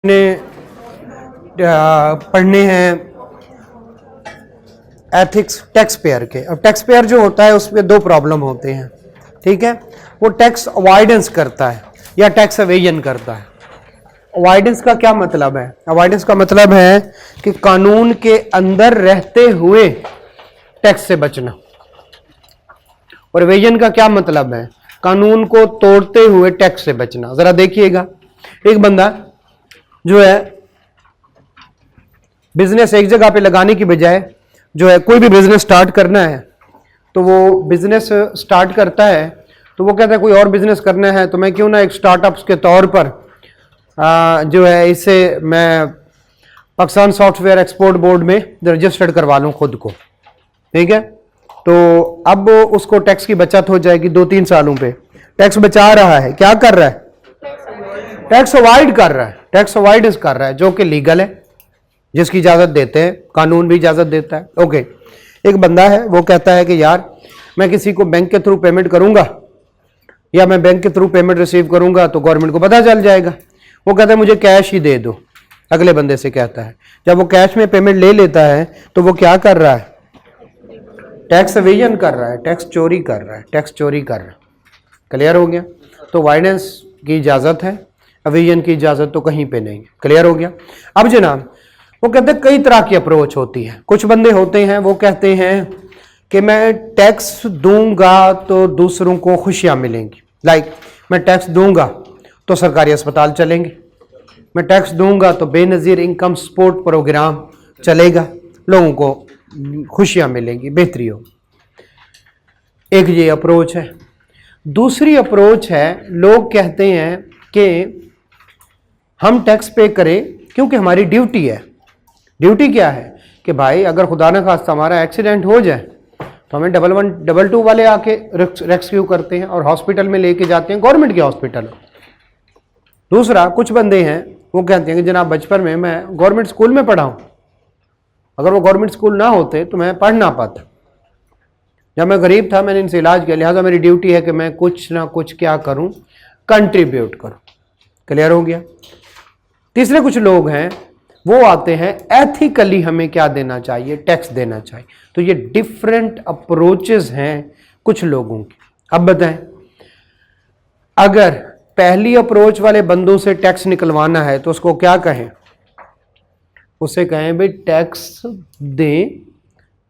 ने पढ़ने हैं एथिक्स टैक्स पेयर के। अब टैक्स पेयर जो होता है उसमें दो प्रॉब्लम होते हैं, ठीक है। वो टैक्स अवॉइडेंस करता है या टैक्स एवेजन करता है। अवॉइडेंस का क्या मतलब है? अवॉइडेंस का मतलब है कि कानून के अंदर रहते हुए टैक्स से बचना, और एवेजन का क्या मतलब है? कानून को तोड़ते हुए टैक्स से बचना। जरा देखिएगा, एक बंदा जो है बिजनेस एक जगह पे लगाने की बजाय जो है कोई भी बिजनेस स्टार्ट करना है तो वो बिजनेस स्टार्ट करता है, तो वो कहता है कोई और बिजनेस करना है तो मैं क्यों ना एक स्टार्टअप्स के तौर पर जो है इससे मैं पाकिस्तान सॉफ्टवेयर एक्सपोर्ट बोर्ड में रजिस्टर्ड करवा लूं खुद को, ठीक है। तो अब उसको टैक्स की बचत हो जाएगी 2-3 सालों पे। टैक्स बचा रहा है, क्या कर रहा है? टैक्स अवॉइड कर रहा है, टैक्स अवॉइडेंस कर रहा है, जो कि लीगल है, जिसकी इजाजत देते हैं, कानून भी इजाजत देता है। ओके, एक बंदा है वो कहता है कि यार मैं किसी को बैंक के थ्रू पेमेंट करूंगा या मैं बैंक के थ्रू पेमेंट रिसीव करूंगा तो गवर्नमेंट को पता चल जाएगा। वो कहता है मुझे कैश ही दे दो, अगले बंदे से कहता है। जब वो कैश में पेमेंट ले लेता है तो वो क्या कर रहा है? टैक्स एवेजन कर रहा है, टैक्स चोरी कर रहा है, टैक्स चोरी कर रहा है। क्लियर हो गया? तो अवॉइडेंस की इजाजत है, एवेजन की इजाजत तो कहीं पे नहीं है। क्लियर हो गया? अब जनाब वो कहते हैं कई तरह की अप्रोच होती है। कुछ बंदे होते हैं वो कहते हैं कि मैं टैक्स दूंगा तो दूसरों को खुशियां मिलेंगी। लाइक मैं टैक्स दूंगा तो सरकारी अस्पताल चलेंगे, मैं टैक्स दूंगा तो बेनज़ीर इनकम सपोर्ट प्रोग्राम चलेगा, लोगों को खुशियां मिलेंगी, बेहतरी हो। एक ये अप्रोच है। दूसरी अप्रोच है, लोग कहते हैं कि हम टैक्स पे करें क्योंकि हमारी ड्यूटी है। ड्यूटी क्या है कि भाई अगर खुदा न खास्ता हमारा एक्सीडेंट हो जाए तो हमें 111 222 वाले आके रेस्क्यू करते हैं और हॉस्पिटल में लेके जाते हैं, गवर्नमेंट के हॉस्पिटल। दूसरा, कुछ बंदे हैं वो कहते हैं कि जनाब बचपन में मैं गवर्नमेंट स्कूल में पढ़ा हूं, अगर वो गवर्नमेंट स्कूल ना होते तो मैं पढ़ ना पाता। जब मैं गरीब था मैंने इनसे इलाज किया, लिहाजा मेरी ड्यूटी है कि मैं कुछ ना कुछ क्या करूं, कंट्रीब्यूट करूं। क्लियर हो गया? तीसरे कुछ लोग हैं वो आते हैं एथिकली हमें क्या देना चाहिए, टैक्स देना चाहिए। तो ये डिफरेंट अप्रोचेस हैं कुछ लोगों की। अब बताएं, अगर पहली अप्रोच वाले बंदों से टैक्स निकलवाना है तो उसको क्या कहें? उसे कहें भाई टैक्स दें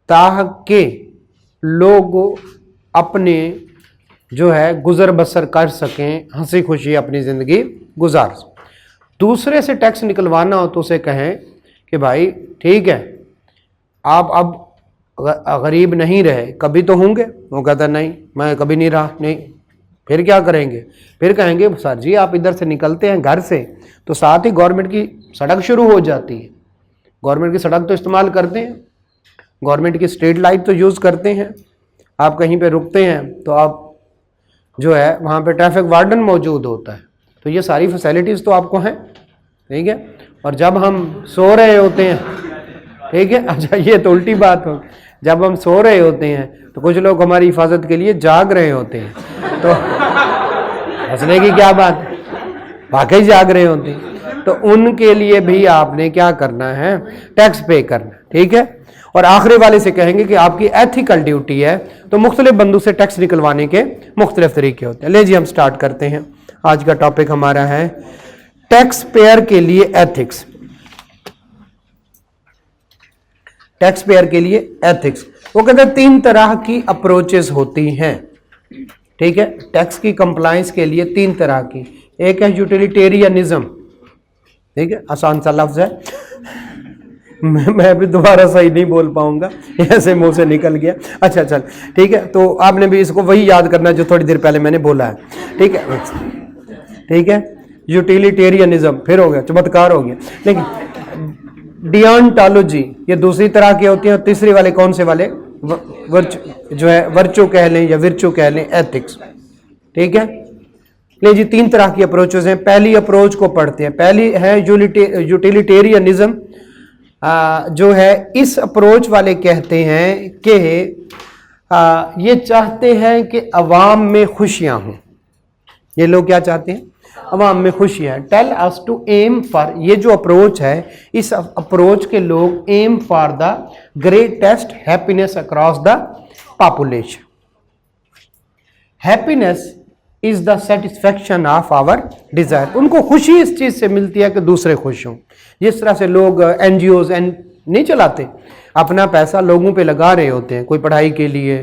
ताकि लोग अपने जो है गुजर बसर कर सकें, हंसी खुशी अपनी जिंदगी गुजार सकें। दूसरे से टैक्स निकलवाना हो तो उसे कहें कि भाई ठीक है, आप अब गरीब नहीं रहे, कभी तो होंगे। वो कहता नहीं मैं कभी नहीं रहा। नहीं, फिर क्या करेंगे? फिर कहेंगे सर जी आप इधर से निकलते हैं घर से तो साथ ही गवर्नमेंट की सड़क शुरू हो जाती है, गवर्नमेंट की सड़क तो इस्तेमाल करते हैं, गवर्नमेंट की स्ट्रीट लाइट तो यूज़ करते हैं, आप कहीं पे रुकते हैं तो आप जो है वहाँ पे ट्रैफिक वार्डन मौजूद होता है, तो ये सारी फैसिलिटीज़ तो आपको हैं, ठीक है। और जब हम सो रहे होते हैं, ठीक है, अच्छा ये तो उल्टी बात हो, जब हम सो रहे होते हैं तो कुछ लोग हमारी हिफाजत के लिए जाग रहे होते हैं, तो हंसने की क्या बात, वाकई जाग रहे होते हैं, तो उनके लिए भी आपने क्या करना है? टैक्स पे करना, ठीक है। और आखिरी वाले से कहेंगे कि आपकी एथिकल ड्यूटी है, तो मुख्तलिफ बंदों से टैक्स निकलवाने के मुख्तलिफ तरीके होते हैं। ले जी हम स्टार्ट करते हैं। आज का टॉपिक हमारा है टैक्स पेयर के लिए एथिक्स। टैक्स पेयर के लिए एथिक्स, वो कहते हैं 3 तरह की अप्रोचेस होती हैं, ठीक है। टैक्स की कंप्लायंस के लिए 3 तरह की। एक है यूटिलिटेरियनिज्म, ठीक है, आसान सा लफ्ज है, मैं भी दोबारा सही नहीं बोल पाऊंगा, ऐसे मुंह से निकल गया। अच्छा चल ठीक है, तो आपने भी इसको वही याद करना जो थोड़ी देर पहले मैंने बोला है, ठीक है, ठीक है। यूटिलिटेरियनिज्म फिर हो गया, चमत्कार हो गया। लेकिन डियोंटोलॉजी ये दूसरी तरह की होती है। और तीसरी वाले कौन से वाले? वर्चू जो है, वर्चू कह लें या विर्चू कह लें, एथिक्स, ठीक है। ले जी 3 तरह की अप्रोचेस हैं। पहली अप्रोच को पढ़ते हैं। पहली है यूटिलिटेरियनिज्म, जो है इस अप्रोच वाले कहते हैं कि ये चाहते हैं कि अवाम में खुशियां हों। ये लोग क्या चाहते हैं? अवाम में खुशी है। Tell us to aim for, ये जो अप्रोच है, इस अप्रोच के लोग aim for the greatest happiness across the population. Happiness is the satisfaction of our desire. उनको खुशी इस चीज से मिलती है कि दूसरे खुश हों। जिस तरह से लोग एनजीओज नहीं चलाते, अपना पैसा लोगों पे लगा रहे होते हैं, कोई पढ़ाई के लिए,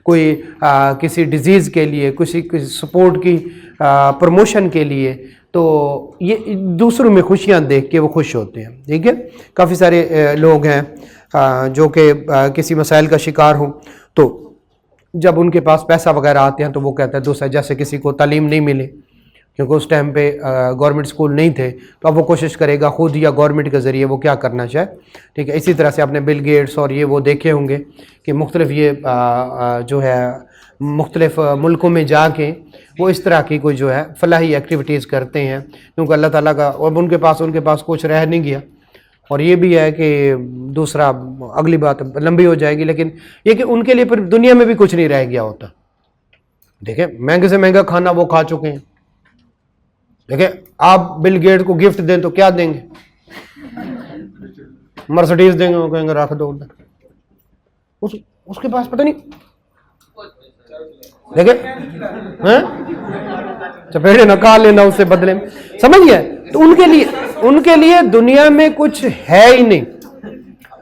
कोई किसी डिजीज़ के लिए, किसी सपोर्ट की प्रमोशन के लिए, तो ये दूसरों में खुशियां देख के वो खुश होते हैं। ठीक है, काफ़ी सारे लोग हैं जो कि किसी मसाइल का शिकार हों, तो जब उनके पास पैसा वगैरह आते हैं तो वो कहते हैं दूसरा, जैसे किसी को तालीम नहीं मिली क्योंकि उस टाइम पे गवर्नमेंट स्कूल नहीं थे, तो अब वो कोशिश करेगा खुद या गवर्नमेंट के ज़रिए वो क्या करना चाहे। ठीक है, इसी तरह से आपने बिल गेट्स और ये वो देखे होंगे कि मुख्तलिफ ये जो है मुख्तलिफ मुल्कों में जाके वो इस तरह की कोई जो है फलाही एक्टिविटीज़ करते हैं, क्योंकि अल्लाह ताला का, और उनके पास कुछ रह नहीं गया। और ये भी है कि दूसरा, अगली बात लंबी हो जाएगी, लेकिन ये कि उनके लिए फिर दुनिया में भी कुछ नहीं रह गया होता। देखिए, महंगे से महंगा खाना वो खा चुके हैं। देखिए, आप बिल गेट को गिफ्ट दें तो क्या देंगे? मर्सिडीज देंगे, वो कहेंगे रख दो उधर। उसके पास पता नहीं, देखिए चपेटे नकाल लेना उससे बदले में, समझ गए? तो उनके लिए दुनिया में कुछ है ही नहीं।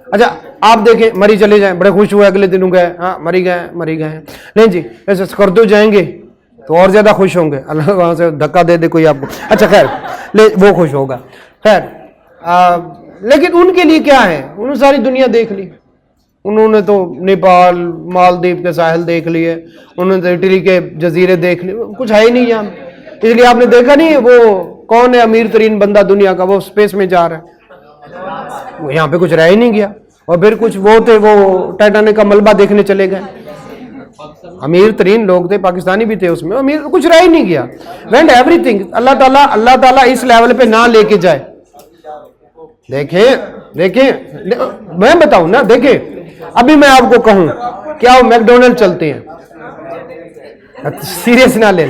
अच्छा, आप देखें, मरी चले जाएं, बड़े खुश हुए, अगले दिन गए, हाँ मरी गए नहीं जी, ऐसे स्कर्दो जाएंगे तो और ज्यादा खुश होंगे, अल्लाह वहां से धक्का दे दे कोई आपको। अच्छा खैर, वो खुश होगा। खैर, लेकिन उनके लिए क्या है? उन्होंने सारी दुनिया देख ली। उन्होंने तो नेपाल, मालदीव के साहिल देख लिए, उन्होंने तो इटली के जजीरे देख लिए, कुछ है ही नहीं यहाँ। इसलिए आपने देखा नहीं, वो कौन है अमीर तरीन बंदा दुनिया का, वो स्पेस में जा रहा है, वो यहाँ पे कुछ रह ही नहीं गया। और फिर कुछ वो थे, वो टाइटैनिक का मलबा देखने चले गए, अमीर तरीन लोग थे, पाकिस्तानी भी थे उसमें, अमीर कुछ रह ही नहीं गया। Went everything. अल्लाह ताला इस लेवल पे ना लेके जाए। देखे मैं बताऊं ना, देखे अभी मैं आपको कहूं क्या वो मैकडोनल्ड चलते हैं, सीरियस ना ले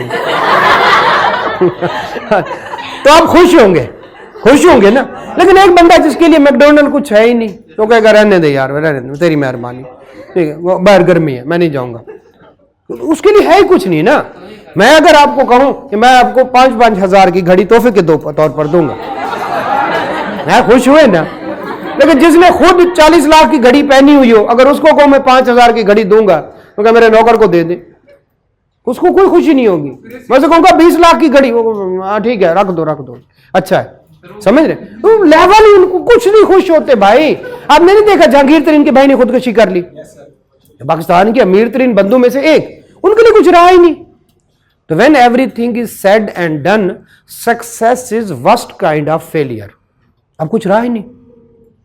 तो आप खुश होंगे ना। लेकिन एक बंदा जिसके लिए मैकडोनल्ड कुछ है ही नहीं, तो कहेगा रहने दे यार, रहने दे, तेरी मेहरबानी, ठीक है, वो बाहर गर्मी है, मैं नहीं जाऊंगा। उसके लिए है ही कुछ नहीं ना। मैं अगर आपको कहूं कि मैं आपको 5-5 हजार की घड़ी तोहफे के तौर पर दूंगा, मैं खुश हुए ना। लेकिन जिसने खुद 40 लाख की घड़ी पहनी हुई हो, अगर उसको कहूं मैं 5,000 की घड़ी दूंगा, तो क्या मेरे नौकर को दे दे, उसको कोई खुशी नहीं होगी। मैं से कहूंगा 20 लाख की घड़ी, वो ठीक है, रख दो, अच्छा है, समझ रहे? तो लेवल ही उनको कुछ नहीं खुश होते भाई। आपने नहीं देखा जहांगीर तरीन के भाई ने खुदकुशी कर ली, पाकिस्तान के अमीर तरीन बंदों में से एक, उनके लिए कुछ रहा ही नहीं। तो when everything is said and done, success is worst kind of failure. अब कुछ रहा ही नहीं,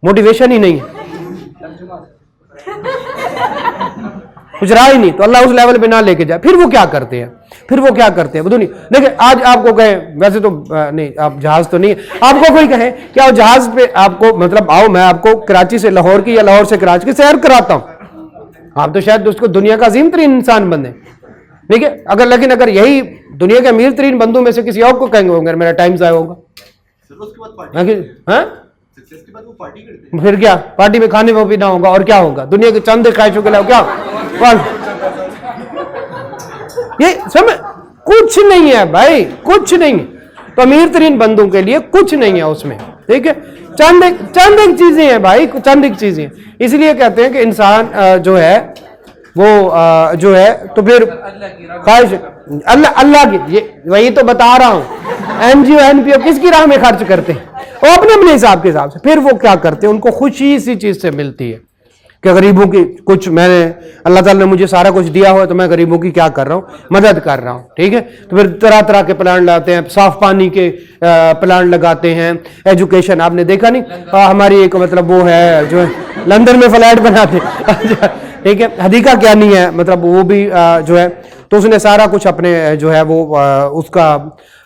मोटिवेशन ही नहीं है, कुछ रहा ही नहीं। तो अल्लाह उस लेवल पे ना लेके जाए। फिर वो क्या करते हैं वो दुनिया। देखिए, आज आपको कहे, वैसे तो नहीं, आप जहाज तो नहीं, आपको कोई कहे कि आओ जहाज पे, आपको मतलब आओ, मैं आपको कराची से लाहौर की या लाहौर से कराची की सैर कराता हूं, आप तो शायद उसको दुनिया का अजीम तरीन इंसान बने, ठीक है। लेकिन अगर यही दुनिया के अमीर तरीन बंदों में से किसी और को कहेंगे होंगे मेरा टाइम ज़ाया होगा, फिर क्या पार्टी में खाने में भी ना होगा, और क्या होगा? दुनिया के चंद ख्वाहिशों के लिए क्या ये समझ, कुछ नहीं है भाई, कुछ नहीं। तो अमीर तरीन बंदों के लिए कुछ नहीं है उसमें, ठीक है। चंद एक चीजें हैं भाई, चंद एक चीजें। इसलिए कहते हैं कि इंसान जो है वो जो है, तो फिर ख्वाहिश अल्लाह की, ये वही तो बता रहा हूं। एनजीओ एनपीओ किसकी राह में खर्च करते हैं? वो अपने हिसाब के हिसाब से। फिर वो क्या करते हैं, उनको खुशी इसी चीज से मिलती है कि गरीबों की कुछ, मैंने अल्लाह ताला ने मुझे सारा कुछ दिया हुआ है, तो मैं गरीबों की क्या कर रहा हूँ, मदद कर रहा हूँ, ठीक है। तो फिर तरह तरह के प्लान लाते हैं, साफ पानी के प्लान लगाते हैं, एजुकेशन। आपने देखा नहीं, हमारी एक मतलब वो है जो है लंदन में फ्लैट बनाते, ठीक है। हदीका क्या नहीं है, मतलब वो भी जो है, तो उसने सारा कुछ अपने जो है वो उसका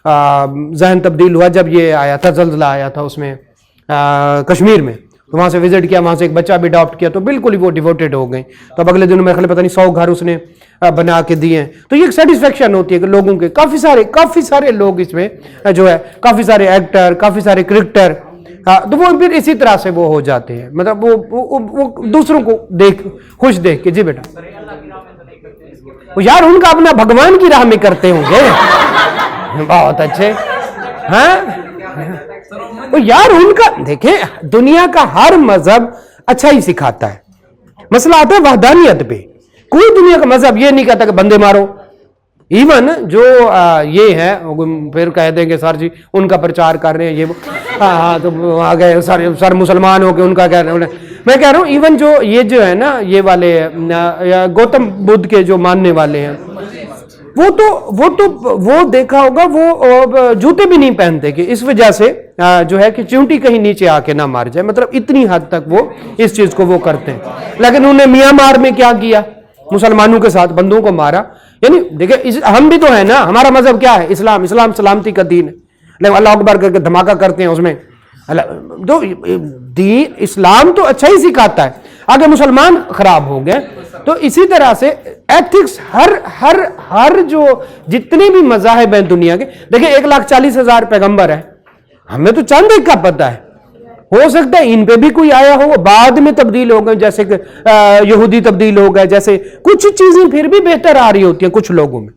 जहन तब्दील हुआ जब ये आया था, जल्जला आया था उसमें कश्मीर में। तो वहां से विजिट किया, वहां से एक बच्चा भी अडॉप्ट किया, तो बिल्कुल ही वो डिवोटेड हो गए। तो अब अगले दिनों में पता नहीं 100 घर उसने बना के दिए। तो ये एक सेटिस्फेक्शन होती है कि लोगों के काफी सारे लोग इसमें जो है, काफी सारे एक्टर, काफी सारे क्रिकेटर, तो वो फिर इसी तरह से वो हो जाते हैं, मतलब वो दूसरों को खुश देख के। जी बेटा, वो यार उनका अपना भगवान की राह में करते होंगे, बहुत अच्छे। हाँ तो यार उनका देखें, दुनिया का हर मजहब अच्छा ही सिखाता है। मसला आता है वहदानियत पे। कोई दुनिया का मजहब ये नहीं कहता कि बंदे मारो। इवन जो ये है फिर कह देंगे सर जी उनका प्रचार कर रहे हैं ये वो, हाँ तो आ गए सर मुसलमान हो के उनका कह रहे हैं। मैं कह रहा हूँ इवन जो ये जो है ना, ये वाले गौतम बुद्ध के जो मानने वाले हैं, वो देखा होगा, वो जूते भी नहीं पहनते कि इस वजह से जो है कि चींटी कहीं नीचे आके ना मार जाए, मतलब इतनी हद तक वो इस चीज को वो करते हैं। लेकिन उन्होंने म्यांमार में क्या किया, मुसलमानों के साथ बंदों को मारा। यानी देखिए हम भी तो है ना, हमारा मजहब क्या है, इस्लाम सलामती का दीन है, लेकिन अल्लाह अकबर करके धमाका करते हैं उसमें। तो दीन इस्लाम तो अच्छा ही सिखाता है, आगे मुसलमान खराब हो गए। तो इसी तरह से एथिक्स हर जो जितने भी मज़ाहिब हैं दुनिया के, देखिए 1,40,000 पैगंबर है, हमें तो चंद एक का पता है। हो सकता है इन पे भी कोई आया हो, बाद में तब्दील हो गए, जैसे यहूदी तब्दील हो गए, जैसे कुछ चीजें फिर भी बेहतर आ रही होती हैं कुछ लोगों में।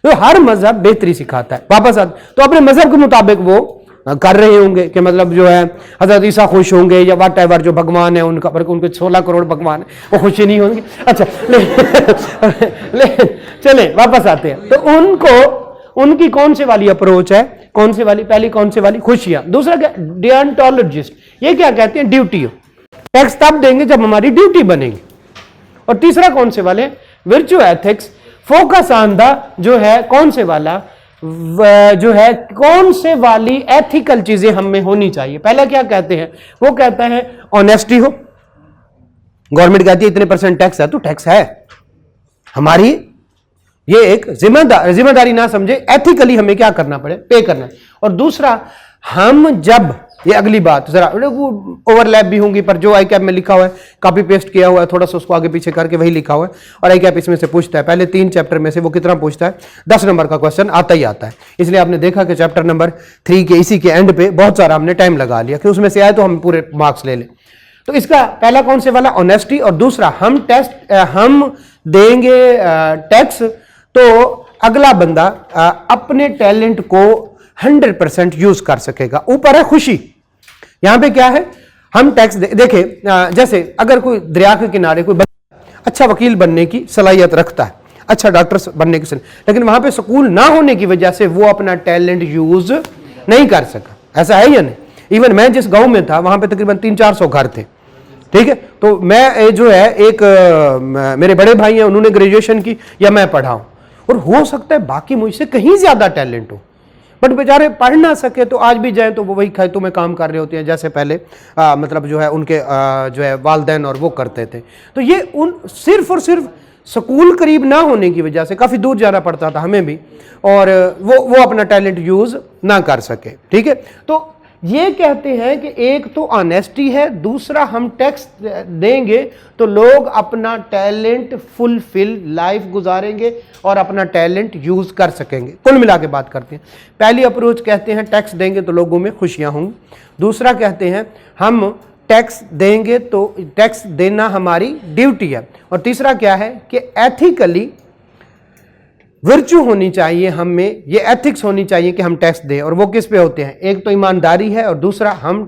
तो हर मजहब बेहतरी सिखाता है। वापस आते तो अपने मजहब के मुताबिक वो कर रहे होंगे कि मतलब जो है हजरत ईसा खुश होंगे या वाट एवर जो भगवान है उनका, पर उनके 16 करोड़ भगवान है वो खुशी नहीं होंगे। अच्छा चले वापस आते हैं। तो उनकी कौन से वाली अप्रोच है, कौन से वाली, पहली कौन से वाली, खुशियां। दूसरा क्या, डियंटोलॉजिस्ट, ये क्या कहते हैं, ड्यूटी। टैक्स तब देंगे जब हमारी ड्यूटी बनेगी। और तीसरा कौन से वाले, विर्चु एथिक्स, फोकस ऑन द जो है कौन से वाला, जो है कौन से वाली एथिकल चीजें हम में होनी चाहिए। पहला क्या कहते हैं, वो कहता है ऑनेस्टी हो। गवर्नमेंट कहती है इतने % टैक्स है, तो टैक्स है हमारी, ये एक जिम्मेदारी ना समझे, एथिकली हमें क्या करना पड़े, पे करना है। और दूसरा, हम जब, ये अगली बात जरा ओवरलैप भी होंगी, पर जो आई कैप में लिखा हुआ है, कॉपी पेस्ट किया हुआ है, थोड़ा सा उसको आगे पीछे करके वही लिखा हुआ है। और आई कैप इसमें से पूछता है, पहले 3 चैप्टर में से वो कितना पूछता है, 10 नंबर का क्वेश्चन आता ही आता है। इसलिए आपने देखा कि चैप्टर नंबर 3 के इसी के एंड पे बहुत सारा हमने टाइम लगा लिया कि उसमें से आए तो हम पूरे मार्क्स ले लें। तो इसका पहला कौन से वाला, ऑनेस्टी। और दूसरा, हम देंगे टैक्स तो अगला बंदा अपने टैलेंट को 100% यूज कर सकेगा। ऊपर है खुशी, यहां पे क्या है, हम टैक्स देखे, जैसे अगर कोई दरिया के किनारे कोई अच्छा वकील बनने की सलाहियत रखता है, अच्छा डॉक्टर बनने की सलाहियत, लेकिन वहां पे स्कूल ना होने की वजह से वो अपना टैलेंट यूज नहीं कर सका, ऐसा है या नहीं। इवन मैं जिस गांव में था वहां पे तकरीबन 300-400 घर थे, ठीक है। तो मैं जो है एक मेरे बड़े भाई हैं, उन्होंने ग्रेजुएशन की या मैं पढ़ा हूं, और हो सकता है बाकी मुझसे कहीं ज्यादा टैलेंट हो, बट बेचारे पढ़ ना सके तो आज भी जाए तो वो वही खेतों में काम कर रहे होते हैं जैसे पहले मतलब जो है उनके जो है वालदैन और वो करते थे। तो ये सिर्फ और सिर्फ स्कूल करीब ना होने की वजह से काफ़ी दूर जाना पड़ता था हमें भी, और वो अपना टैलेंट यूज़ ना कर सके, ठीक है। तो ये कहते हैं कि एक तो ऑनेस्टी है, दूसरा हम टैक्स देंगे तो लोग अपना टैलेंट फुलफिल लाइफ गुजारेंगे और अपना टैलेंट यूज कर सकेंगे। कुल मिला के बात करते हैं, पहली अप्रोच कहते हैं टैक्स देंगे तो लोगों में खुशियां होंगी। दूसरा कहते हैं हम टैक्स देंगे तो टैक्स देना हमारी ड्यूटी है। और तीसरा क्या है कि एथिकली विर्चू होनी चाहिए हम में, ये एथिक्स होनी चाहिए कि हम टैक्स दें। और वो किस पे होते हैं, एक तो ईमानदारी है, और दूसरा हम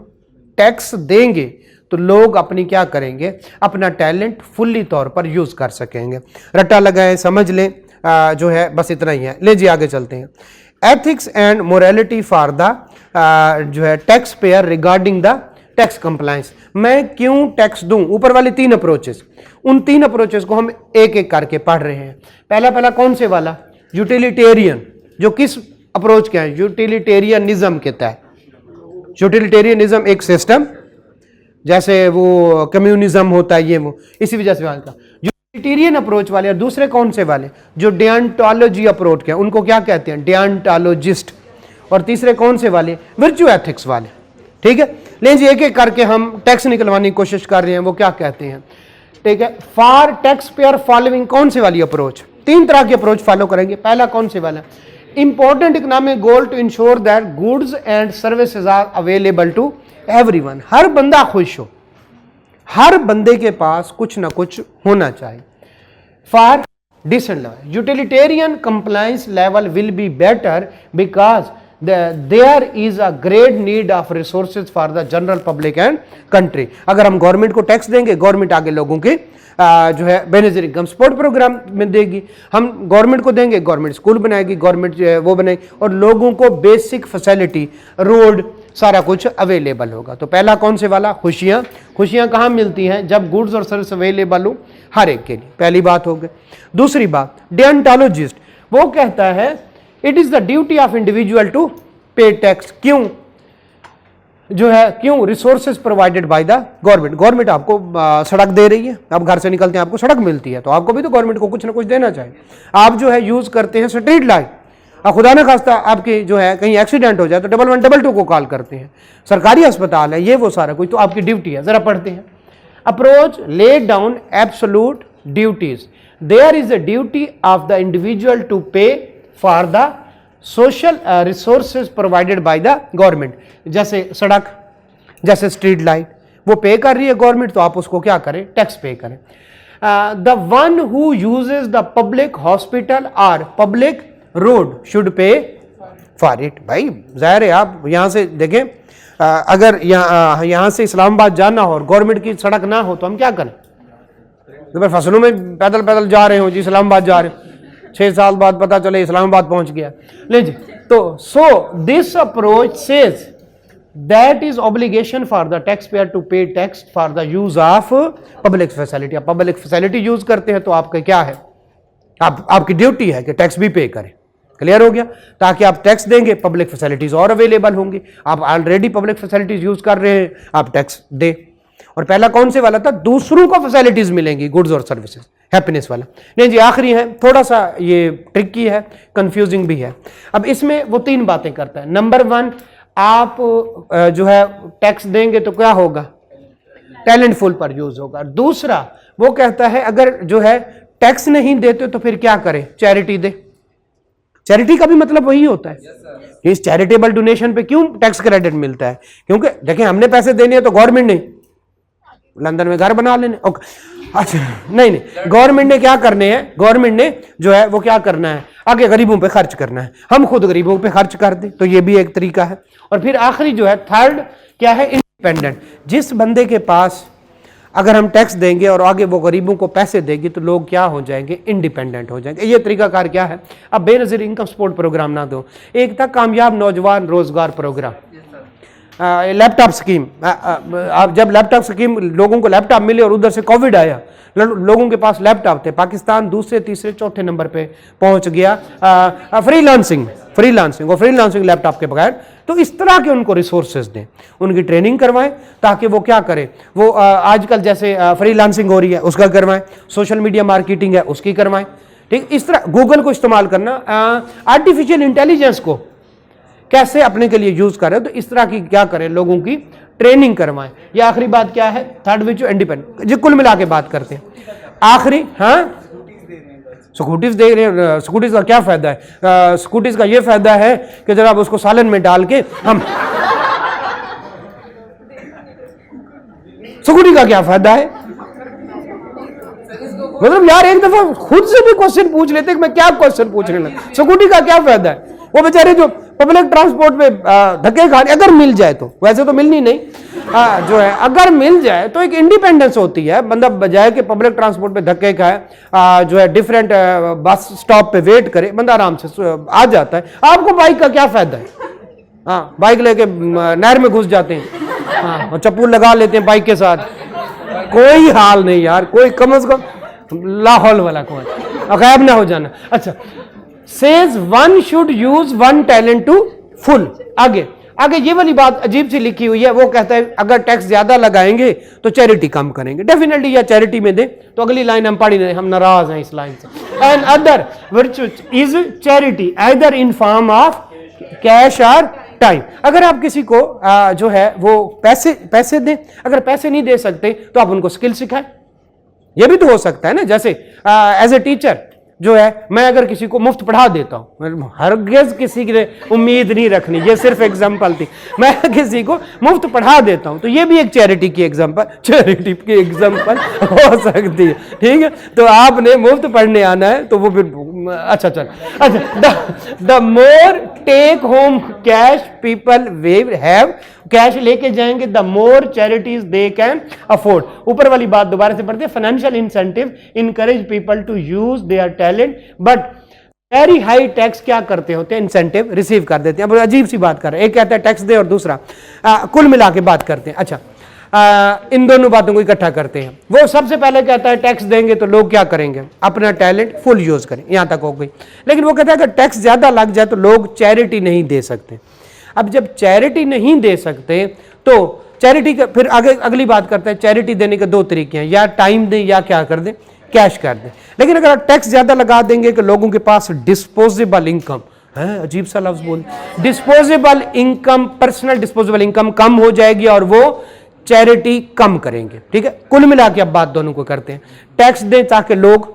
टैक्स देंगे तो लोग अपनी क्या करेंगे, अपना टैलेंट फुल्ली तौर पर यूज कर सकेंगे। रट्टा लगाएं, समझ लें, जो है बस इतना ही है। ले जी आगे चलते हैं। Ethics and morality for the जो है tax payer regarding the tax compliance. मैं क्यों टैक्स दूं, ऊपर वाले 3 अप्रोचेस, उन 3 अप्रोचेस को हम एक एक करके पढ़ रहे हैं। पहला कौन से वाला, यूटिलिटेरियन, जो किस अप्रोच के हैं, यूटिलिटेरियनिज्म के तहत। यूटिलिटेरियनिज्म एक सिस्टम, जैसे वो कम्युनिज्म होता है, ये वो इसी वजह से का यूटिलिटेरियन अप्रोच वाले। और दूसरे कौन से वाले, जो डियंटोलॉजी अप्रोच के उनको क्या कहते हैं, डियंटोलॉजिस्ट। और तीसरे कौन से वाले, विर्चू एथिक्स वाले। ठीक है, लेकिन जी एक एक करके हम टैक्स निकलवाने की कोशिश कर रहे हैं। वो क्या कहते हैं, ठीक है, फॉर टैक्स पेयर फॉलोइंग, कौन सी वाली अप्रोच, 3 तरह की अप्रोच फॉलो करेंगे। पहला कौन सी वाला, important economic goal to ensure that goods and services are available to everyone, हर बंदा खुश हो, हर बंदे के पास कुछ ना कुछ होना चाहिए। For decent level, utilitarian compliance level will be better because there is a great need of resources for the general public and country. अगर हम गवर्नमेंट को टैक्स देंगे, गवर्नमेंट आगे लोगों के जो है बेनिफिट इनकम सपोर्ट प्रोग्राम में देगी, हम गवर्नमेंट को देंगे, गवर्नमेंट स्कूल बनाएगी, गवर्नमेंट वो बनाएगी, और लोगों को बेसिक फैसिलिटी, रोड, सारा कुछ अवेलेबल होगा। तो पहला कौन से वाला, खुशियां, खुशियां कहाँ मिलती हैं, जब गुड्स और सर्विस अवेलेबल हो हर एक के लिए, पहली बात हो गई। दूसरी बात, डियंटोलॉजिस्ट वो कहता है it is the duty of individual to pay tax, क्यों जो है, क्यों, resources provided by the government, government आपको सड़क दे रही है, आप घर से निकलते हैं आपको सड़क मिलती है, तो आपको भी तो गवर्नमेंट को कुछ ना कुछ देना चाहिए। आप जो है यूज करते हैं स्ट्रीट लाइट, खुदा न खास्ता आपकी जो है कहीं एक्सीडेंट हो जाए तो 1112 को कॉल करते हैं, सरकारी अस्पताल है, ये वो सारा कुछ, तो आपकी ड्यूटी है। जरा पढ़ते हैं, approach lay down absolute duties, there is a duty of the individual to pay for the social resources provided by the government, जैसे सड़क, जैसे स्ट्रीट लाइट, वो पे कर रही है गवर्नमेंट, तो आप उसको क्या करें, टैक्स पे करें। The one who uses the public hospital और public road should pay for it. भाई जाहिर है, आप यहाँ से देखें, अगर यहाँ से इस्लामाबाद जाना हो और गवर्नमेंट की सड़क ना हो तो हम क्या करें, तो फसलों में पैदल पैदल जा रहे हो जी, इस्लामाबाद जा रहे हो, 6 साल बाद पता चले इस्लामाबाद पहुंच गया, लीजिए। तो so this approach says that is obligation for the tax payer to pay tax for the use of public facility. आप पब्लिक फैसिलिटी यूज करते हैं तो आपका क्या है, आपकी ड्यूटी है कि टैक्स भी पे करें। क्लियर हो गया, ताकि आप टैक्स देंगे, पब्लिक फैसिलिटीज और अवेलेबल होंगी। आप ऑलरेडी पब्लिक फैसिलिटीज यूज कर रहे हैं, आप टैक्स दे। और पहला कौन से वाला था, दूसरों को फैसिलिटीज मिलेंगी, गुड्स और सर्विसेज, हैप्पीनेस वाला। नहीं जी आखिरी है, थोड़ा सा ये ट्रिकी है, कंफ्यूजिंग भी है। अब इसमें वो 3 बातें करता है। नंबर 1, आप जो है टैक्स देंगे तो क्या होगा, टैलेंटफुल पर यूज होगा। दूसरा वो कहता है अगर जो है टैक्स नहीं देते तो फिर क्या करें, चैरिटी दे। चैरिटी का भी मतलब वही होता है, इस चैरिटेबल डोनेशन पे क्यों टैक्स क्रेडिट मिलता है, क्योंकि देखें हमने पैसे देने हैं तो गवर्नमेंट ने लंदन में घर बना लेने, अच्छा नहीं, गवर्नमेंट ने क्या करने हैं, गवर्नमेंट ने जो है वो क्या करना है, आगे गरीबों पे खर्च करना है, हम खुद गरीबों पे खर्च कर दें, तो ये भी एक तरीका है। और फिर आखिरी जो है, थर्ड क्या है, इंडिपेंडेंट। जिस बंदे के पास अगर हम टैक्स देंगे और आगे वो गरीबों को पैसे देंगे तो लोग क्या हो जाएंगे, इंडिपेंडेंट हो जाएंगे। ये तरीकाकार क्या है, अब बेनजीर इनकम सपोर्ट प्रोग्राम ना दो, एक था कामयाब नौजवान रोजगार प्रोग्राम, लैपटॉप स्कीम। आप जब लैपटॉप स्कीम, लोगों को लैपटॉप मिले और उधर से कोविड आया, लोगों के पास लैपटॉप थे, पाकिस्तान दूसरे तीसरे चौथे नंबर पे पहुंच गया फ्रीलांसिंग और फ्रीलांसिंग लैपटॉप के बगैर। तो इस तरह के उनको रिसोर्सेज दें, उनकी ट्रेनिंग करवाएं, ताकि वो क्या करें, वो आजकल जैसे फ्रीलांसिंग हो रही है उसका करवाएं, सोशल मीडिया मार्केटिंग है उसकी करवाएं, ठीक। इस तरह गूगल को इस्तेमाल करना, आर्टिफिशियल इंटेलिजेंस को कैसे अपने के लिए यूज करें, तो इस तरह की क्या करें, लोगों की ट्रेनिंग करवाएं। ये आखिरी बात क्या है, थर्ड विच इंडिपेंडेंट, जो कुल मिला के बात करते हैं। आखिरी, हाँ स्कूटीज दे रहे हैं, स्कूटीज का क्या फायदा है, स्कूटीज का ये फायदा है कि जब आप उसको सालन में डाल के हम स्कूटी का क्या फायदा है, मतलब यार एक दफा खुद से भी क्वेश्चन पूछ लेते हैं कि मैं क्या क्वेश्चन पूछने लगा, स्कूटी का क्या फायदा है। वो बेचारे जो पब्लिक ट्रांसपोर्ट में धक्के खाने, अगर मिल जाए तो, वैसे तो मिलनी नहीं, जो है अगर मिल जाए तो एक इंडिपेंडेंस होती है, बंदा बजाय के पब्लिक ट्रांसपोर्ट पे धक्के खाए, जो है डिफरेंट बस स्टॉप पे वेट करे, बंदा आराम से आ जाता है। आपको बाइक का क्या फायदा है, हाँ बाइक लेके नहर में घुस जाते हैं, हाँ और चप्पू लगा लेते हैं बाइक के साथ, कोई हाल नहीं यार, कोई कम से कम लाहौल वाला कोई गायब ना हो जाना। अच्छा, says one should use one talent to full. आगे ये वाली बात अजीब सी लिखी हुई है, वो कहता है अगर टैक्स ज्यादा लगाएंगे तो चैरिटी कम करेंगे। डेफिनेटली या चैरिटी में दे, तो अगली लाइन हम पढ़ी नहीं, हम नाराज हैं इस लाइन से। And other virtue is charity either in form of cash or time. अगर आप किसी को जो है वो पैसे दें, अगर पैसे नहीं दे सकते तो आप उनको स्किल सिखाएं, ये भी तो हो सकता है ना। जैसे एज ए टीचर जो है, मैं अगर किसी को मुफ्त पढ़ा देता हूं, हरगिज़ किसी की उम्मीद नहीं रखनी, ये सिर्फ एग्जांपल थी, मैं किसी को मुफ्त पढ़ा देता हूं तो ये भी एक चैरिटी की एग्जांपल हो सकती है, ठीक है। तो आपने मुफ्त पढ़ने आना है तो वो फिर अच्छा चल अच्छा, the more take home cash people will have, cash लेके जाएंगे, the more charities they can afford. ऊपर वाली बात दोबारा से पढ़ते हैं, financial incentive encourage people to use their talent but very high tax क्या करते होते हैं, इंसेंटिव रिसीव कर देते हैं। अब अजीब सी बात कर रहे हैं, एक कहता है टैक्स दे और दूसरा कुल मिला के बात करते हैं। अच्छा, इन दोनों बातों को इकट्ठा करते हैं। वो सबसे पहले कहता है टैक्स देंगे तो लोग क्या करेंगे, अपना टैलेंट फुल यूज करें, यहां तक हो गई। लेकिन वो कहता है अगर टैक्स ज्यादा लग जाए तो लोग चैरिटी नहीं दे सकते। अब जब चैरिटी नहीं दे सकते तो चैरिटी का फिर आगे अगली बात करते हैं, चैरिटी देने के दो तरीके हैं, या टाइम दें या क्या कर दें, कैश कर दें। लेकिन अगर आप टैक्स ज्यादा लगा देंगे कि लोगों के पास डिस्पोजेबल इनकम है, अजीब सा लफ्ज बोल, disposable income, personal disposable income कम हो जाएगी और वो चैरिटी कम करेंगे, ठीक है। कुल मिला के अब बात दोनों को करते हैं, टैक्स दें ताकि लोग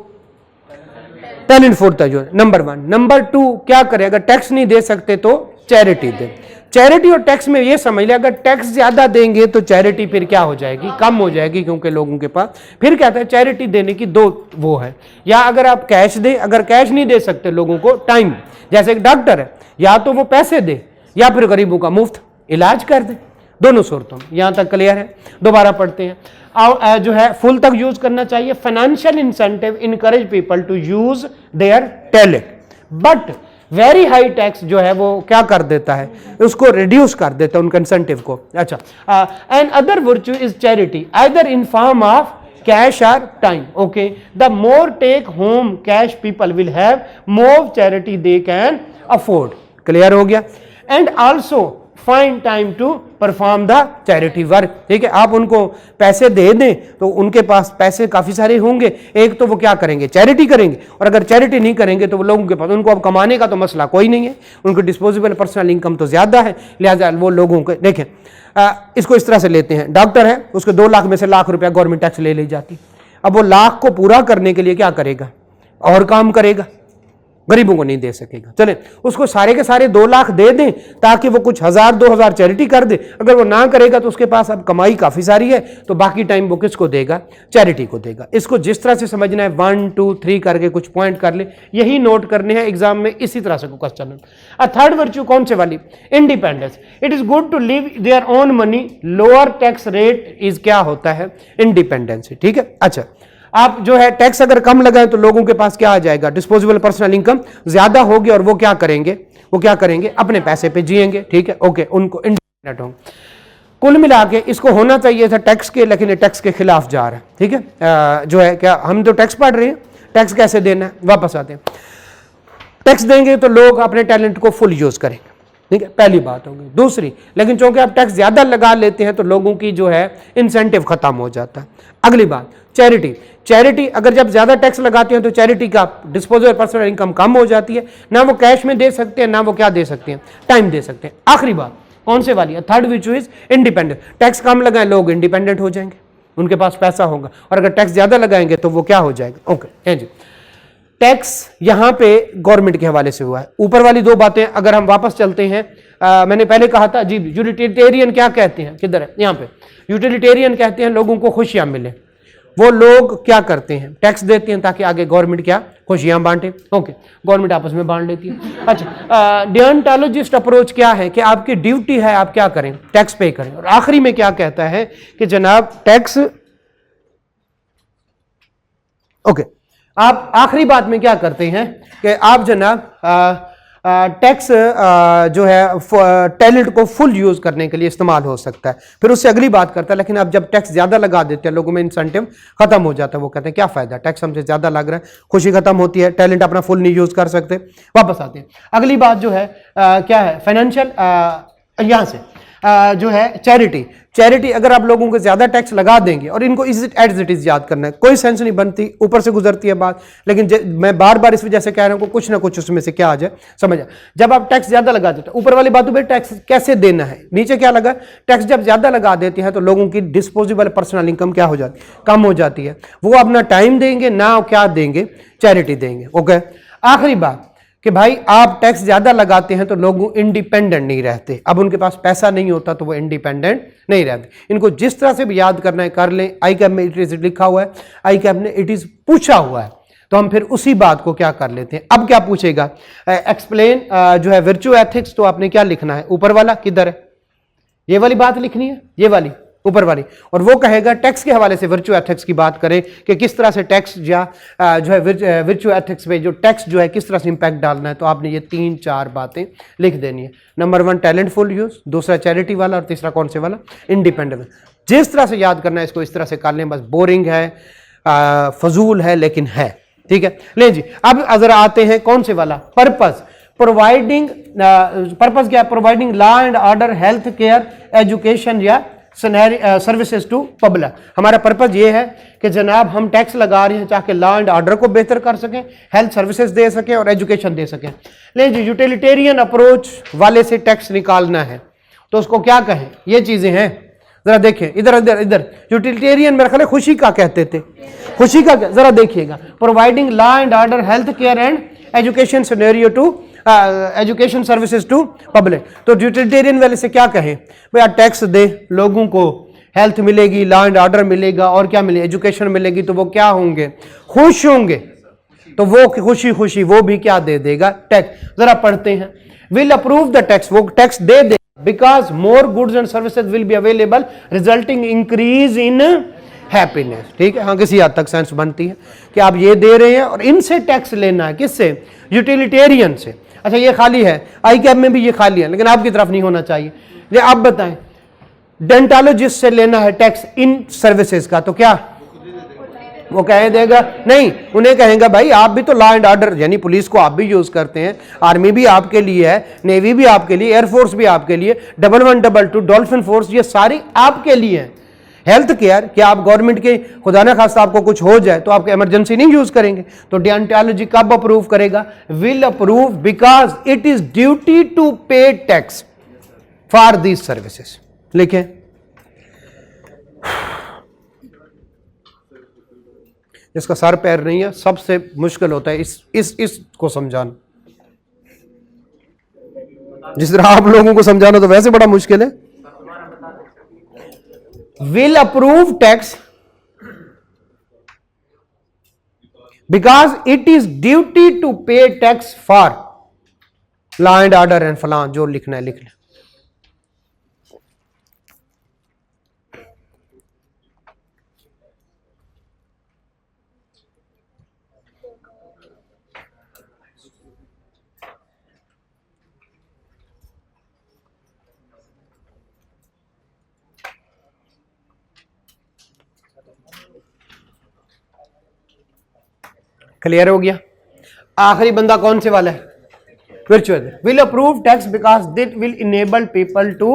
टैलेंट फुर्ता जो है, नंबर 1। नंबर 2 क्या करें, अगर टैक्स नहीं दे सकते तो चैरिटी दें। चैरिटी और टैक्स में ये समझ लिया, अगर टैक्स ज्यादा देंगे तो चैरिटी फिर क्या हो जाएगी, कम हो जाएगी, क्योंकि लोगों के पास फिर कहते हैं चैरिटी देने की दो वो है, या अगर आप कैश दे, अगर कैश नहीं दे सकते लोगों को टाइम, जैसे एक डॉक्टर है, या तो वो पैसे दे या फिर गरीबों का मुफ्त इलाज कर दे, दोनों सूरतों में। यहां तक क्लियर है। दोबारा पढ़ते हैं, जो है फुल तक यूज करना चाहिए। Financial incentive encourage people to use their talent but very high tax जो है वो क्या कर देता है, उसको रिड्यूस कर देता है उनका इंसेंटिव को। अच्छा, and other virtue is charity either in form of cash or time. Okay, the more take home cash people will have more charity they can afford. Clear हो गया। And also find time to perform the charity work, ठीक है। आप उनको पैसे दे दें तो उनके पास पैसे काफी सारे होंगे, एक तो वो क्या करेंगे, चैरिटी करेंगे, और अगर चैरिटी नहीं करेंगे तो वो लोगों के पास, उनको अब कमाने का तो मसला कोई नहीं है, उनको डिस्पोजेबल पर्सनल इनकम तो ज्यादा है, लिहाजा वो लोगों को देखें। इसको इस तरह से लेते हैं, डॉक्टर है, उसके 2 लाख में से लाख रुपया गवर्नमेंट टैक्स ले जाती। अब वो लाख को पूरा करने के लिए क्या करेगा, और काम करेगा, गरीबों को नहीं दे सकेगा। चले उसको सारे के सारे 2 लाख दे दें ताकि वो कुछ 1000-2000 चैरिटी कर दे। अगर वो ना करेगा तो उसके पास अब कमाई काफी सारी है, तो बाकी टाइम वो किसको देगा, चैरिटी को देगा। इसको जिस तरह से समझना है 1 2 3 करके कुछ पॉइंट कर ले, यही नोट करने हैं एग्जाम में, इसी तरह से क्वेश्चन है। थर्ड वर्च्यू कौन से वाली, independence. It is good to live their own money, lower tax rate is क्या होता है, इंडिपेंडेंस, ठीक है। अच्छा, आप जो है टैक्स अगर कम लगाए तो लोगों के पास क्या आ जाएगा, डिस्पोजेबल पर्सनल इनकम ज्यादा होगी, और वो क्या करेंगे, अपने पैसे पे जिएंगे, ठीक है। ओके, उनको इंडिपेंडेंट होंगे। कुल मिला के इसको होना चाहिए था टैक्स के, लेकिन ये टैक्स के खिलाफ जा रहा है, ठीक है। जो है क्या, हम तो टैक्स पढ़ रहे हैं, टैक्स कैसे देना है, वापस आते हैं। टैक्स देंगे तो लोग अपने टैलेंट को फुल यूज करेंगे, ठीक है, पहली बात होगी। दूसरी, लेकिन चूंकि आप टैक्स ज्यादा लगा लेते हैं तो लोगों की जो है इंसेंटिव खत्म हो जाता है। अगली बात, चैरिटी अगर जब ज्यादा टैक्स लगाते हैं तो चैरिटी का डिस्पोजेबल पर्सनल इनकम कम हो जाती है, ना वो कैश में दे सकते हैं, ना वो क्या दे सकते हैं, टाइम दे सकते हैं। आखिरी बात कौन से वाली है, third which is independent. Tax कम लगाए लोग इंडिपेंडेंट हो जाएंगे, उनके पास पैसा होगा, और अगर टैक्स ज्यादा लगाएंगे तो वो क्या हो जाएगा। ओके जी, टैक्स यहां पे गवर्नमेंट के हवाले से हुआ है। ऊपर वाली 2 बातें अगर हम वापस चलते हैं, मैंने पहले कहा था जी, यूटिलिटेरियन क्या कहते हैं, किधर है, यहां पे यूटिलिटेरियन कहते हैं लोगों को खुशियां मिले। वो लोग क्या करते हैं, टैक्स देते हैं ताकि आगे गवर्नमेंट क्या खुशियां बांटे। ओके, गवर्नमेंट आपस में बांट लेती है। अच्छा, डियंटोलॉजिस्ट अप्रोच क्या है कि आपकी ड्यूटी है, आप क्या करें, टैक्स पे करें। और आखिरी में क्या कहता है कि जनाब टैक्स, ओके, आप आखिरी बात में क्या करते हैं कि आप जनाब टैक्स जो है टैलेंट को फुल यूज करने के लिए इस्तेमाल हो सकता है। फिर उससे अगली बात करता है, लेकिन अब जब टैक्स ज्यादा लगा देते हैं लोगों में इंसेंटिव खत्म हो जाता है, वो कहते हैं क्या फायदा, टैक्स हमसे ज्यादा लग रहा है, खुशी खत्म होती है, टैलेंट अपना फुल नहीं यूज कर सकते। वापस आते हैं, अगली बात जो है क्या है, फाइनेंशियल, यहां से जो है चैरिटी अगर आप लोगों को ज्यादा टैक्स लगा देंगे और इनको एज इट इज याद करना है, कोई सेंस नहीं बनती, ऊपर से गुजरती है बात, लेकिन मैं बार बार इस वजह से कह रहा हूं कुछ ना कुछ उसमें से क्या आ जाए समझ आ। जब आप टैक्स ज्यादा लगा देते हैं, ऊपर वाली बातों पर टैक्स कैसे देना है, नीचे क्या लगा, टैक्स जब ज्यादा लगा देते हैं तो लोगों की डिस्पोजेबल पर्सनल इनकम क्या हो जाती है, कम हो जाती है, वो अपना टाइम देंगे ना क्या देंगे, चैरिटी देंगे। ओके, आखिरी बात कि भाई आप टैक्स ज्यादा लगाते हैं तो लोग इंडिपेंडेंट नहीं रहते, अब उनके पास पैसा नहीं होता तो वो इंडिपेंडेंट नहीं रहते। इनको जिस तरह से भी याद करना है कर लें, आई कैप में इट इज लिखा हुआ है, आई कैप ने इट इज पूछा हुआ है, तो हम फिर उसी बात को क्या कर लेते हैं। अब क्या पूछेगा, एक्सप्लेन जो है वर्च्यू एथिक्स, तो आपने क्या लिखना है, ऊपर वाला किधर है, ये वाली बात लिखनी है, ये वाली ऊपर वाली, और वो कहेगा टैक्स के हवाले से वर्च्यू एथिक्स की बात करें कि किस तरह से टैक्स या जो है वर्च्यू एथिक्स पे जो टैक्स जो है किस तरह से इंपैक्ट डालना है। तो आपने ये 3-4 बातें लिख देनी है। नंबर 1 टैलेंटफुल यूज, दूसरा चैरिटी वाला, और तीसरा कौन से वाला, इंडिपेंडेंट। जिस तरह से याद करना है इसको इस तरह से कर लें, बस बोरिंग है, फजूल है, लेकिन है, ठीक है। ले जी, अब अगर आते हैं कौन से वाला, पर्पस, प्रोवाइडिंग, पर्पस क्या है, providing law and order, health care, education या सर्विसेज टू पब्लिक। हमारा पर्पज ये है कि जनाब हम टैक्स लगा रहे हैं ताकि लॉ एंड ऑर्डर को बेहतर कर सकें, हेल्थ सर्विसेज दे सकें और एजुकेशन दे सकें। लेकिन यूटिलिटेरियन अप्रोच वाले से टैक्स निकालना है तो उसको क्या कहें, ये चीजें हैं, जरा देखें इधर इधर इधर। यूटिलिटेरियन मेरे ख्याल खुशी का कहते थे, खुशी का जरा देखिएगा, providing law and order, health care and education scenario to education services to public. तो यूटिलिटेरियन वाले से क्या कहें, भैया टैक्स दे, लोगों को हेल्थ मिलेगी, लॉ एंड ऑर्डर मिलेगा और क्या मिलेगी, एजुकेशन मिलेगी, तो वो क्या होंगे, खुश होंगे। तो वो खुशी खुशी वो भी क्या दे देगा, टैक्स। जरा पढ़ते हैं, विल अप्रूव द टैक्स, वो tax they they, because more goods and services will be available resulting increase in happiness. ठीक है, हाँ किसी हद तक सेंस बनती है कि आप ये दे रहे हैं और इनसे टैक्स लेना है, किससे, यूटिलिटेरियन से। अच्छा ये खाली है, आई कैप में भी ये खाली है, लेकिन आपकी तरफ नहीं होना चाहिए। ये आप बताएं, डेंटालॉजिस्ट से लेना है टैक्स इन सर्विसेज का, तो क्या वो कह देगा, नहीं, उन्हें कहेंगे भाई आप भी तो लॉ एंड ऑर्डर, यानी पुलिस को आप भी यूज करते हैं, आर्मी भी आपके लिए है, नेवी भी आपके लिए, एयरफोर्स भी आपके लिए, 1112 डॉल्फिन फोर्स, ये सारी आपके लिए है। हेल्थ केयर, कि आप गवर्नमेंट के खुदा न खास्ता आपको कुछ हो जाए तो आप इमरजेंसी नहीं यूज करेंगे, तो डेंटालॉजी कब अप्रूव करेगा, will approve because it is duty to pay tax for these services. लिखें, इसका सर पैर नहीं है, सबसे मुश्किल होता है इसको समझाना। जिस तरह आप लोगों को समझाना तो वैसे बड़ा मुश्किल है। will approve tax because it is duty to pay tax for law and order and फलां, जो लिखना है लिख लें। क्लियर हो गया। आखिरी बंदा कौन से वाला है, virtual. Will approve tax because that will enable people to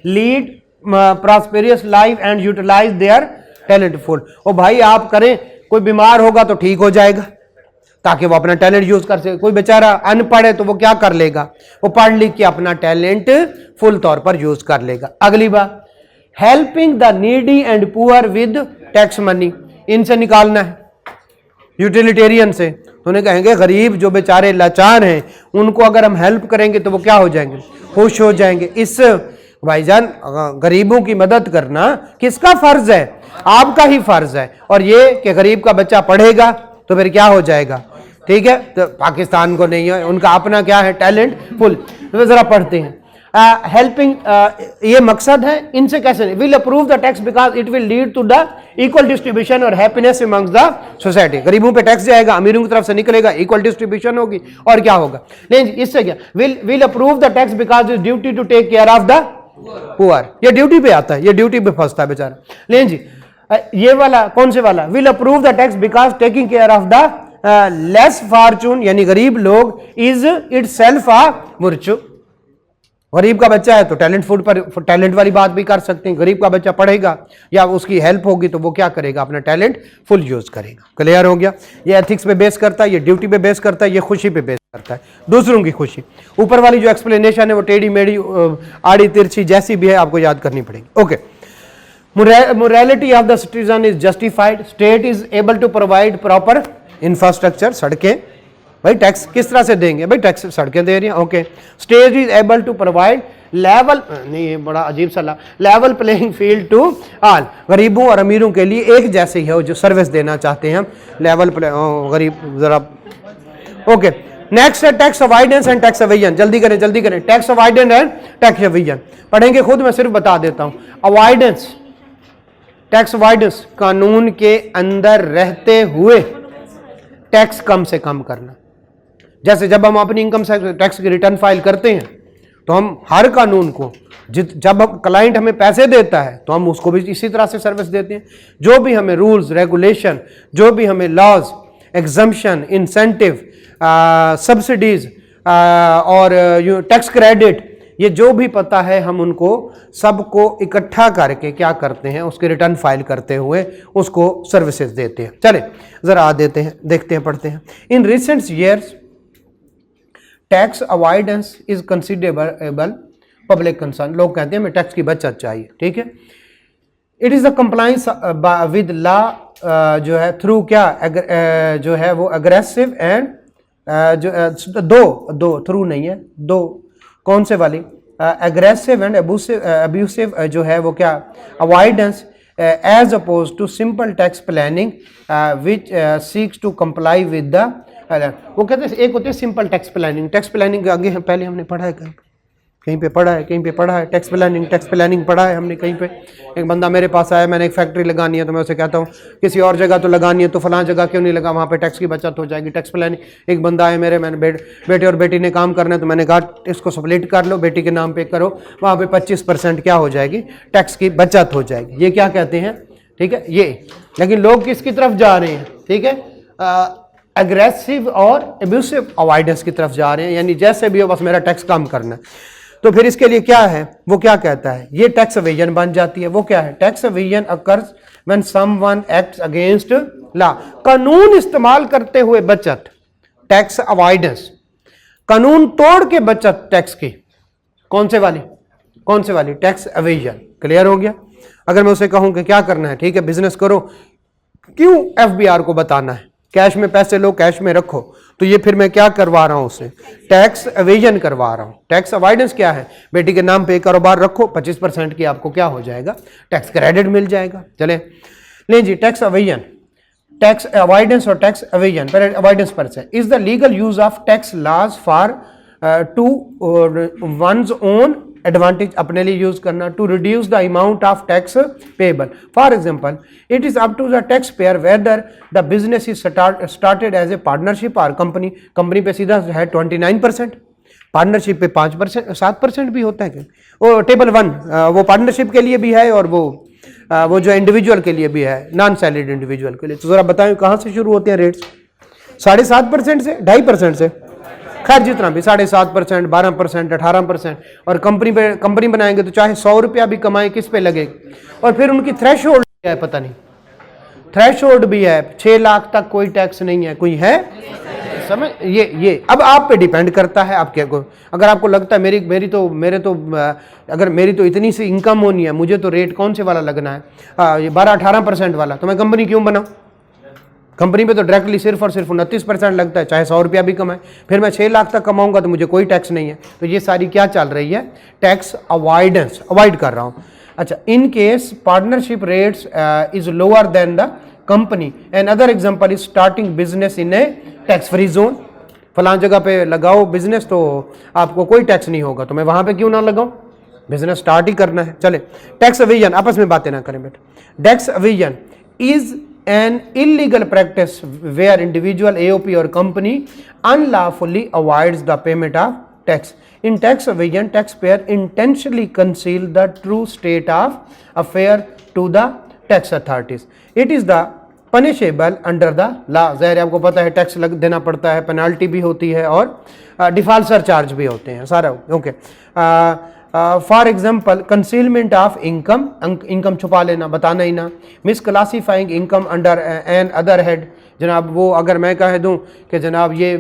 lead prosperous life and utilise their talent full. ओ भाई आप करें, कोई बीमार होगा तो ठीक हो जाएगा ताकि वो अपना टैलेंट यूज कर सके। कोई बेचारा अनपढ़ है तो वो क्या कर लेगा, वो पढ़ लिख के अपना टैलेंट फुल तौर पर यूज कर लेगा। अगली बात, helping the needy and poor with tax money, इनसे निकालना है यूटिलिटेरियन से। तो उन्हें कहेंगे गरीब जो बेचारे लाचार हैं उनको अगर हम हेल्प करेंगे तो वो क्या हो जाएंगे, खुश हो जाएंगे। इस भाईजान गरीबों की मदद करना किसका फर्ज है, आपका ही फर्ज है। और ये कि गरीब का बच्चा पढ़ेगा तो फिर क्या हो जाएगा, ठीक है, तो पाकिस्तान को नहीं है, उनका अपना क्या है, टैलेंट फुल। तो जरा पढ़ते हैं, हेल्पिंग ये मकसद है। इनसे कैसे, will approve the tax because it will lead to the equal distribution और हैप्पीनेस अमंग्स द सोसाइटी। गरीबों पे टैक्स जाएगा, अमीरों की तरफ से निकलेगा, इक्वल डिस्ट्रीब्यूशन होगी और क्या होगा। नहीं इससे क्या, will approve the tax because is duty to take care of the poor. ये ड्यूटी पे आता है, ये ड्यूटी पे फंसता है बेचारा। लेकिन जी ये वाला कौन से वाला, will approve the tax because taking care of the less Fortune, यानी गरीब लोग, is it self a virtue. गरीब का बच्चा है तो टैलेंट फूड पर टैलेंट वाली बात भी कर सकते हैं। गरीब का बच्चा पढ़ेगा या उसकी हेल्प होगी तो वो क्या करेगा, अपना टैलेंट फुल यूज करेगा। क्लियर हो गया। ये एथिक्स पे बेस करता है, ये ड्यूटी पे बेस करता है, ये खुशी पे बेस करता है, दूसरों की खुशी। ऊपर वाली जो एक्सप्लेनेशन है वो टेढ़ी मेढ़ी आड़ी तिरछी जैसी भी है आपको याद करनी पड़ेगी। Okay, morality of the citizen is justified, state is able to provide proper infrastructure, सड़कें, भाई टैक्स किस तरह से देंगे, भाई टैक्स सड़कें दे रही हैं। Okay, state is able to provide level, नहीं ये बड़ा अजीब सा, level playing field to all, गरीबों और अमीरों के लिए एक जैसे ही है जो सर्विस देना चाहते हैं हम, लेवल गरीब जरा। ओके, नेक्स्ट है tax avoidance and tax evasion. जल्दी करें जल्दी करें, tax avoidance and tax evasion पढ़ेंगे खुद, मैं सिर्फ बता देता हूं। अवॉइडेंस, टैक्स अवॉइडेंस, कानून के अंदर रहते हुए टैक्स कम से कम करना। जैसे जब हम अपनी इनकम टैक्स की रिटर्न फाइल करते हैं तो हम हर कानून को, जब क्लाइंट हमें पैसे देता है तो हम उसको भी इसी तरह से सर्विस देते हैं। जो भी हमें रूल्स रेगुलेशन, जो भी हमें लॉज, एग्जम्पशन, इंसेंटिव, सब्सिडीज और टैक्स क्रेडिट, ये जो भी पता है हम उनको सबको इकट्ठा करके क्या करते हैं, उसके रिटर्न फाइल करते हुए उसको सर्विसेज देते हैं। चले जरा देते हैं, देखते हैं, पढ़ते हैं। In recent years tax avoidance is considerable public concern. लोग कहते हैं हमें टैक्स की बचत चाहिए, ठीक है। It is the compliance with law, जो है थ्रू क्या जो है वो अग्रेसिव एंड दो थ्रू नहीं है, दो कौन से वाली, एग्रेसिव एंड अब्यूसिव जो है वो क्या, avoidance as opposed to simple tax planning which seeks to comply with the, वो कहते हैं एक होती है simple tax planning. Tax planning आगे पहले हमने पढ़ा है, कहीं पे पढ़ा है, कहीं पे पढ़ा है, टैक्स प्लानिंग पढ़ा है हमने कहीं पे। एक बंदा मेरे पास आया, मैंने एक फैक्ट्री लगानी है तो मैं उसे कहता हूँ किसी और जगह तो लगानी है, तो फलां जगह क्यों नहीं लगा, वहाँ पे टैक्स की बचत हो जाएगी, टैक्स प्लानिंग। एक बंदा आया मैंने बेटे और बेटी ने काम करना है तो मैंने कहा इसको स्प्लिट कर लो, बेटी के नाम पे करो, वहाँ पे 25% क्या हो जाएगी, टैक्स की बचत हो जाएगी। ये क्या कहते हैं, ठीक है ये। लेकिन लोग किसकी तरफ जा रहे हैं, ठीक है, एग्रेसिव और एब्यूसिव अवॉइडेंस की तरफ जा रहे हैं, यानी जैसे भी हो बस मेरा टैक्स कम करना है। तो फिर इसके लिए क्या है, वो क्या कहता है, ये टैक्स एवेजन बन जाती है। वो क्या है, tax evasion occurs when someone acts against law, कानून इस्तेमाल करते हुए बचत, टैक्स अवॉइडेंस, कानून तोड़ के बचत टैक्स की, कौन से वाली, टैक्स एवेजन। क्लियर हो गया। अगर मैं उसे कहूं कि क्या करना है, ठीक है बिजनेस करो, क्यों एफबीआर को बताना है, कैश में पैसे लो, कैश में रखो, तो ये फिर मैं क्या करवा रहा हूं उसे, टैक्स एवेजन करवा रहा हूं। टैक्स अवॉइडेंस क्या है, बेटी के नाम पे कारोबार रखो, 25% की आपको क्या हो जाएगा, टैक्स क्रेडिट मिल जाएगा। चले नहीं जी, टैक्स एवेजन, टैक्स अवॉइडेंस और टैक्स एवेजन, पहले अवॉइडेंस पर से, is the legal use of tax laws for to one's own advantage, अपने लिए यूज करना, to reduce the amount of tax payable. For example, it is up to the tax payer whether the business is started as a partnership और company, company पे सीधा है 29%, partnership पे 5%, 7% भी होता है क्या, वो टेबल 1 वो पार्टनरशिप के लिए भी है और वो जो इंडिविजुअल के लिए भी है, नॉन सैलरीड इंडिविजुअल के लिए। तो जरा बताएं कहाँ से शुरू होते हैं रेट्स, 7.5% से, 2.5% से, खैर जितना भी 7.5%, 12%, 18%, और कंपनी बनाएंगे तो चाहे 100 रुपया भी कमाए किस पे लगेगी। और फिर उनकी थ्रेशोल्ड है, पता नहीं थ्रेशोल्ड भी है, 6 लाख तक कोई टैक्स नहीं है, कोई है समझ, ये अब आप पे डिपेंड करता है आप क्या को। अगर आपको लगता है अगर मेरी तो इतनी सी इनकम होनी है, मुझे तो रेट कौन से वाला लगना है, ये 12-18% वाला, तो मैं कंपनी क्यों बनाऊं, कंपनी पे तो डायरेक्टली सिर्फ और सिर्फ 29% लगता है, चाहे 100 रुपया भी कमाए, फिर मैं 6 लाख तक कमाऊंगा तो मुझे कोई टैक्स नहीं है। तो ये सारी क्या चल रही है, टैक्स अवॉइडेंस, अवॉइड कर रहा हूँ। अच्छा, in case partnership rates is lower than the company, and other example is starting business in A tax free zone, फलां जगह पे लगाओ बिजनेस तो आपको कोई टैक्स नहीं होगा, तो मैं वहां पे क्यों ना लगाऊं, बिजनेस स्टार्ट ही करना है। चले, टैक्स एवेजन, आपस में बातें ना करें बेटा। Tax evasion is an illegal practice where individual AOP or company unlawfully avoids the payment of tax. In tax evasion, taxpayer intentionally conceal the true state of affair to the tax authorities. It is the punishable under the law. ज़ाहिर आपको पता है tax लग देना पड़ता है, penalty भी होती है और डिफॉल्ट सरचार्ज भी होते हैं सारा। Okay, for example concealment of income, income छुपा लेना, बताना ही ना। Misclassifying income under an other head, जनाब वो अगर मैं कह दूं कि जनाब ये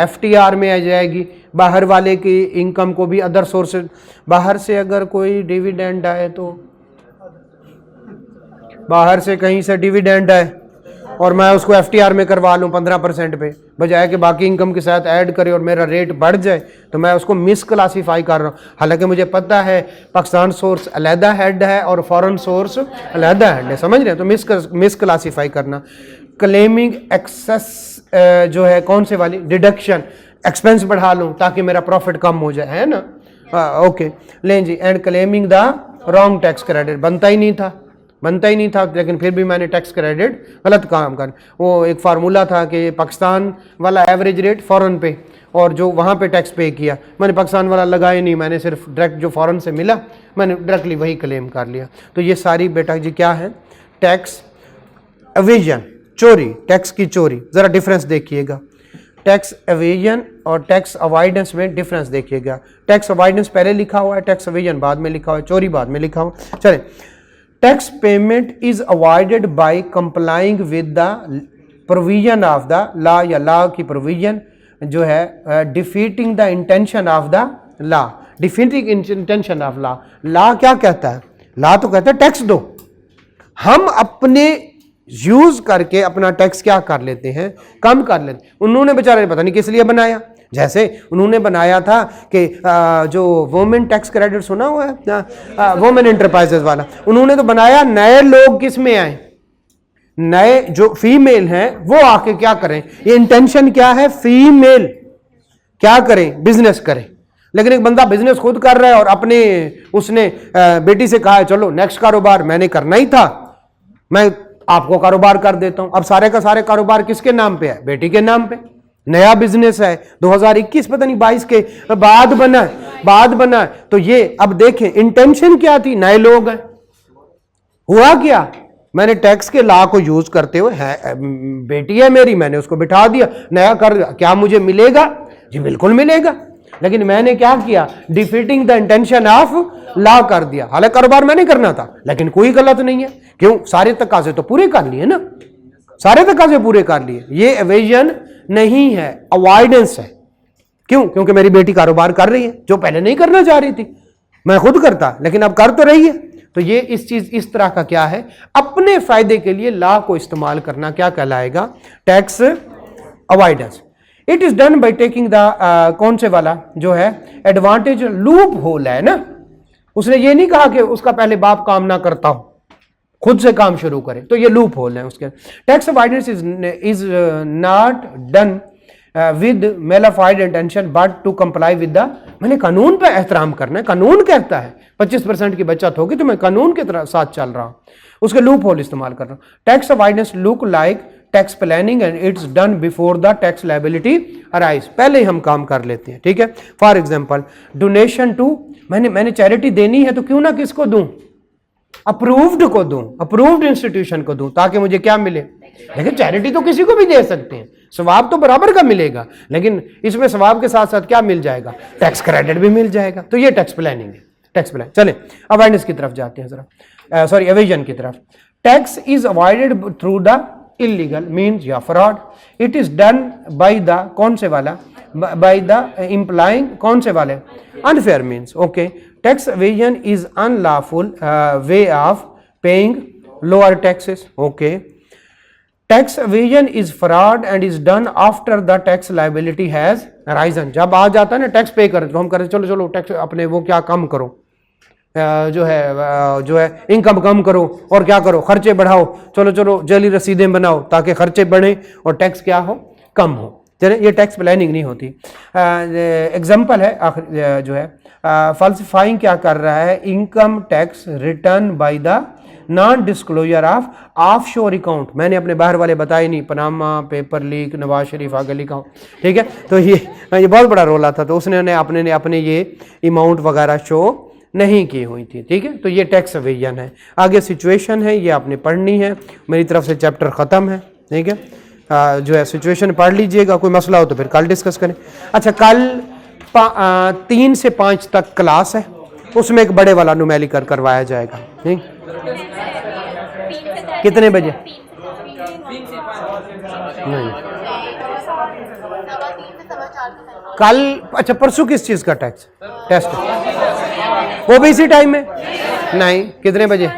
FTR में आ जाएगी, बाहर वाले की इनकम को भी अदर सोर्स, बाहर से अगर कोई डिविडेंड आए तो बाहर से कहीं से डिविडेंड आए और मैं उसको FTR में करवा लूँ 15% पे, बजाय कि बाकी इनकम के साथ ऐड करे और मेरा रेट बढ़ जाए, तो मैं उसको मिस क्लासीफाई कर रहा हूँ। हालांकि मुझे पता है पाकिस्तान सोर्स अलहदा हेड है और फॉरेन सोर्स अलहदा हेड है, समझ रहे हैं, तो मिस क्लासीफाई करना। क्लेमिंग एक्सेस जो है कौन से वाली, डिडक्शन, एक्सपेंस बढ़ा लूँ ताकि मेरा प्रॉफिट कम हो जाए, है ना। ओके लें जी। And claiming the wrong tax credit, बनता ही नहीं था लेकिन फिर भी मैंने टैक्स क्रेडिट गलत काम कर, वो एक फार्मूला था कि पाकिस्तान वाला एवरेज रेट फ़ॉरन पे और जो वहाँ पे टैक्स पे किया, मैंने पाकिस्तान वाला लगाया नहीं, मैंने सिर्फ डायरेक्ट जो फ़ॉरन से मिला मैंने डायरेक्टली वही क्लेम कर लिया। तो ये सारी बेटा जी क्या है, टैक्स एवेजन, चोरी, टैक्स की चोरी। ज़रा डिफरेंस देखिएगा, टैक्स एवेजन और टैक्स अवॉइडेंस में डिफरेंस देखिएगा। टैक्स अवॉइडेंस पहले लिखा हुआ है, टैक्स एवेजन बाद में लिखा हुआ है, चोरी बाद में लिखा हुआ है। चले, tax payment is avoided by complying with the provision of the law, या लॉ की प्रोविजन जो है defeating the intention of the law, defeating intention of law. Law क्या कहता है, लॉ तो कहता है टैक्स दो, हम अपने यूज करके अपना टैक्स क्या कर लेते हैं, कम कर लेते हैं। उन्होंने बेचारे पता नहीं किस लिए बनाया, जैसे उन्होंने बनाया था कि जो वोमेन टैक्स क्रेडिट सुना हुआ है, वोमेन एंटरप्राइजेस वाला, उन्होंने तो बनाया नए लोग किस में आए, नए जो फीमेल हैं वो आके क्या करें, ये इंटेंशन क्या है, फीमेल क्या करें, बिजनेस करें। लेकिन एक बंदा बिजनेस खुद कर रहा है और अपने उसने बेटी से कहा है चलो नेक्स्ट कारोबार मैंने करना ही था, मैं आपको कारोबार कर देता हूं। अब सारे का सारे कारोबार किसके नाम पे है, बेटी के नाम पे। नया बिजनेस है, 2021 पता नहीं 22 के बाद बना है। तो ये अब देखें इंटेंशन क्या थी, नए लोग हैं, हुआ क्या, मैंने टैक्स के लॉ को यूज करते हुए है, बेटी है मेरी, मैंने उसको बिठा दिया, नया कर दिया, क्या मुझे मिलेगा जी, बिल्कुल मिलेगा। लेकिन मैंने क्या किया, defeating the intention of law कर दिया। हालांकि कारोबार मैंने करना था लेकिन कोई गलत नहीं है, क्यों, सारे तकाजे तो पूरे कर लिए ना, सारे तकाजे पूरे कर लिए। ये एवेजन नहीं है, अवॉइडेंस है। क्यों, क्योंकि मेरी बेटी कारोबार कर रही है जो पहले नहीं करना चाह रही थी, मैं खुद करता लेकिन अब कर तो रही है। तो ये इस चीज इस तरह का क्या है, अपने फायदे के लिए लॉ को इस्तेमाल करना क्या कहलाएगा, tax avoidance. It is done by taking the कौन से वाला जो है एडवांटेज, लूप होल है ना, उसने ये नहीं कहा कि उसका पहले बाप काम ना करता हो खुद से काम शुरू करे, तो ये लूप होल है उसके। Tax avoidance is not done with malafide intention but to comply with the, मैंने कानून पे एहतराम करना है, कानून कहता है 25% की बचत होगी तो मैं कानून के साथ चल रहा हूं, उसके लूप होल इस्तेमाल कर रहा हूं। Tax avoidance look like tax planning and it's done before the tax liability arise, पहले ही हम काम कर लेते हैं, ठीक है। फॉर एग्जाम्पल डोनेशन टू, मैंने चैरिटी देनी है तो क्यों ना किसको दूं, अप्रूव्ड को दूं, अप्रूव्ड इंस्टीट्यूशन को दूं, ताकि मुझे क्या मिले। लेकिन चैरिटी तो किसी को भी दे सकते हैं, सवाब तो बराबर का मिलेगा, लेकिन इसमें सवाब के साथ साथ क्या मिल जाएगा, टैक्स क्रेडिट भी मिल जाएगा। तो ये टैक्स प्लानिंग है, टैक्स प्लान। चले अवॉइडेंस की तरफ जाते हैं जरा, सॉरी एवेजन की तरफ। Tax is avoided through the illegal means या fraud, it is done by the कौन से वाला, बाय द इम्प्लाइंग कौन से वाले, unfair means. Okay, tax evasion is unlawful way of paying lower taxes. Okay, tax evasion is fraud and is done after the tax liability has risen, जब आ जाता है ना टैक्स पे कर तो हम करें चलो चलो टैक्स अपने वो क्या कम करो, जो है इनकम कम करो और क्या करो, खर्चे बढ़ाओ, चलो चलो जली रसीदें बनाओ ताकि खर्चे बढ़े और टैक्स क्या हो, कम हो। चले, ये टैक्स प्लानिंग नहीं होती। एग्जाम्पल है आखिर जो है फॉल्सिफाइंग क्या कर रहा है, income tax return by the non disclosure of offshore account, मैंने अपने बाहर वाले बताए नहीं, Panama paper leak, Nawaz Sharif आगे लिखा हूँ, ठीक है। तो ये बहुत बड़ा रोला था, तो उसने अपने ये अमाउंट वगैरह शो नहीं की हुई थी। ठीक है, तो ये टैक्स एवेजन है। आगे सिचुएशन है, ये आपने पढ़नी है। मेरी तरफ से चैप्टर ख़त्म है। ठीक है, जो है सिचुएशन पढ़ लीजिएगा, कोई मसला हो तो फिर कल डिस्कस करें। अच्छा, कल 3 से 5 तक क्लास है, उसमें एक बड़े वाला न्यूमेरिकल करवाया जाएगा। ठीक, कितने बजे? नहीं, कल। अच्छा, परसों किस चीज़ का टेस्ट है? वो भी इसी टाइम में? नहीं, कितने बजे?